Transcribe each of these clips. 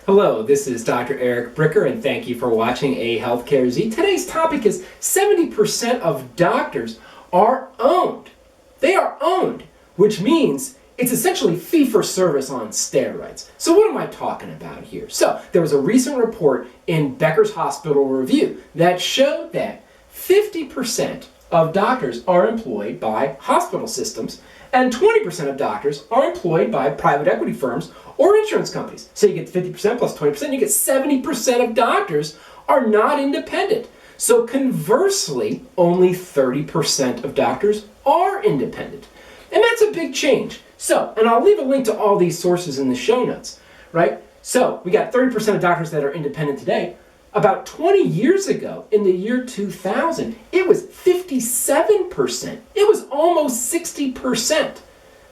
Hello, this is Dr. Eric Bricker, and thank you for watching A Healthcare Z. Today's topic is 70% of doctors are owned. They are owned, which means it's essentially fee-for-service on steroids. So what am I talking about here? So there was a recent report in Becker's Hospital Review that showed that 50% of doctors are employed by hospital systems, and 20% of doctors are employed by private equity firms or insurance companies. So you get 50% plus 20%, you get 70% of doctors are not independent. So conversely, only 30% of doctors are independent. And that's a big change. So, and I'll leave a link to all these sources in the show notes, right? So we got 30% of doctors that are independent today. About 20 years ago, in the year 2000, it was 57%. It was almost 60%.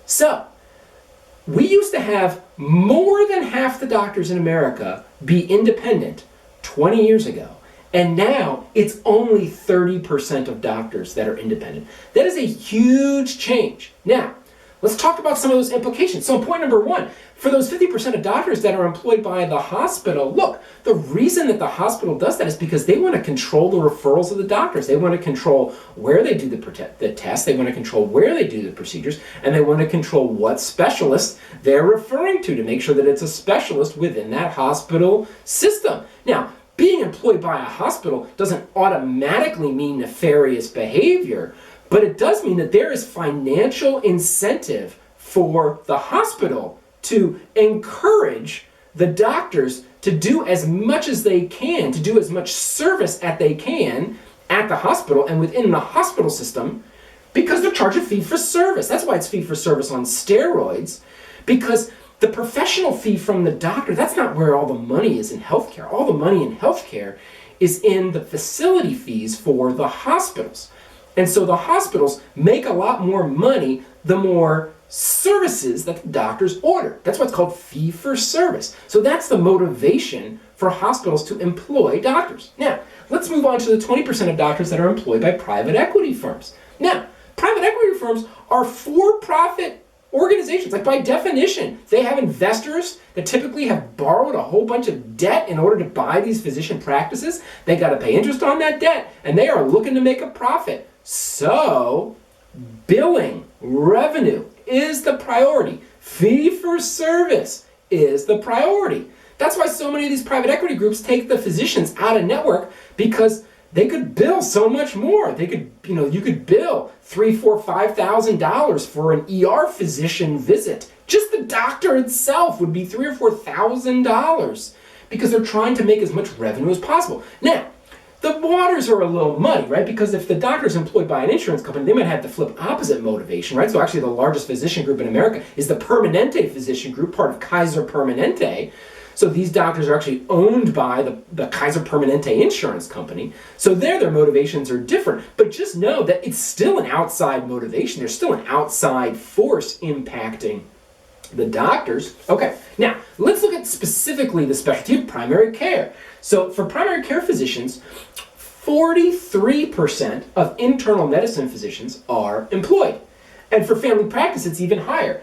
So, we used to have more than half the doctors in America be independent 20 years ago. And now it's only 30% of doctors that are independent. That is a huge change. Now, let's talk about some of those implications. So point number one, for those 50% of doctors that are employed by the hospital, look, the reason that the hospital does that is because they want to control the referrals of the doctors. They want to control where they do the tests, they want to control where they do the procedures, and they want to control what specialist they're referring to make sure that it's a specialist within that hospital system. Now, being employed by a hospital doesn't automatically mean nefarious behavior, but it does mean that there is financial incentive for the hospital to encourage the doctors to do as much as they can, to do as much service as they can at the hospital and within the hospital system, because they're charged a fee for service. That's why it's fee for service on steroids, because the professional fee from the doctor, that's not where all the money is in healthcare. All the money in healthcare is in the facility fees for the hospitals. And so the hospitals make a lot more money the more services that the doctors order. That's what's called fee for service. So that's the motivation for hospitals to employ doctors. Now, let's move on to the 20% of doctors that are employed by private equity firms. Now, private equity firms are for-profit organizations. Like by definition, they have investors that typically have borrowed a whole bunch of debt in order to buy these physician practices. They got to pay interest on that debt, and they are looking to make a profit. So, billing, revenue is the priority. Fee for service is the priority. That's why so many of these private equity groups take the physicians out of network, because they could bill so much more. They could, you could bill $3,000, $4,000, $5,000 for an ER physician visit. Just the doctor itself would be $3,000 or $4,000 because they're trying to make as much revenue as possible. Now, the waters are a little muddy, right? Because if the doctor's employed by an insurance company, they might have the flip opposite motivation, right? So actually the largest physician group in America is the Permanente physician group, part of Kaiser Permanente. So these doctors are actually owned by the Kaiser Permanente insurance company. So their motivations are different. But just know that it's still an outside motivation. There's still an outside force impacting the doctors. Okay, now let's look at specifically the specialty of primary care. So for primary care physicians, 43% of internal medicine physicians are employed. And for family practice, it's even higher.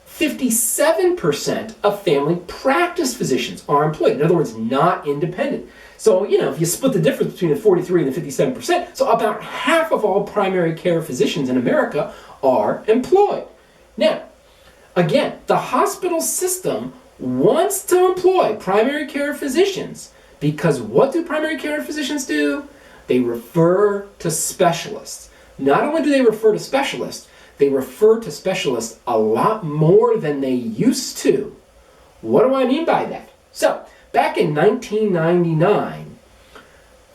57% of family practice physicians are employed. In other words, not independent. So, if you split the difference between the 43 and the 57%, so about half of all primary care physicians in America are employed. Now, again, the hospital system wants to employ primary care physicians because what do primary care physicians do? They refer to specialists. Not only do they refer to specialists, they refer to specialists a lot more than they used to. What do I mean by that? So, back in 1999,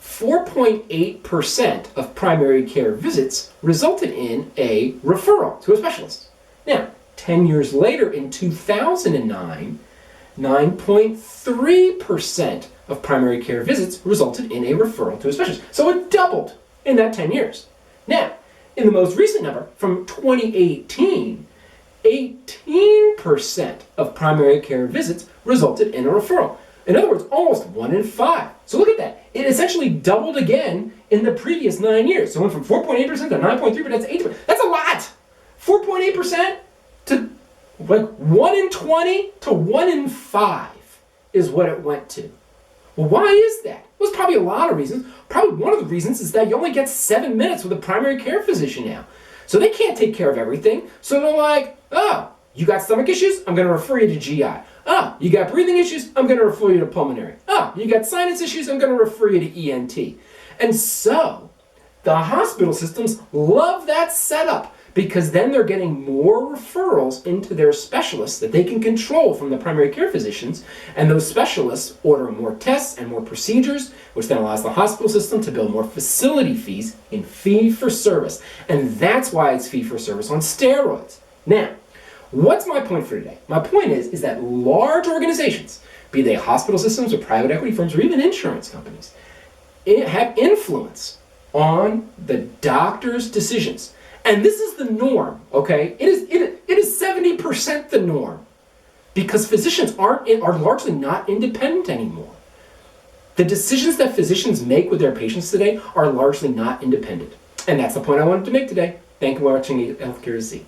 4.8% of primary care visits resulted in a referral to a specialist. Now, 10 years later in 2009, 9.3% of primary care visits resulted in a referral to a specialist. So it doubled in that 10 years. Now, in the most recent number, from 2018, 18% of primary care visits resulted in a referral. In other words, almost 1 in 5. So look at that. It essentially doubled again in the previous 9 years. So it went from 4.8% to 9.3%, but that's 8%. That's a lot. 4.8% to like 1 in 20 to 1 in 5. is what it went to. Well, why is that? Well, there's probably a lot of reasons. Probably one of the reasons is that you only get 7 minutes with a primary care physician now. So they can't take care of everything. So they're like, oh, you got stomach issues? I'm going to refer you to GI. Oh, you got breathing issues? I'm going to refer you to pulmonary. Oh, you got sinus issues? I'm going to refer you to ENT. And so the hospital systems love that setup because then they're getting more referrals into their specialists that they can control from the primary care physicians, and those specialists order more tests and more procedures, which then allows the hospital system to bill more facility fees in fee-for-service. And that's why it's fee-for-service on steroids. Now, what's my point for today? My point is that large organizations, be they hospital systems or private equity firms or even insurance companies, have influence on the doctor's decisions. And this is the norm, okay? It is 70% the norm because physicians are largely not independent anymore. The decisions that physicians make with their patients today are largely not independent. And that's the point I wanted to make today. Thank you for watching Healthcare Z.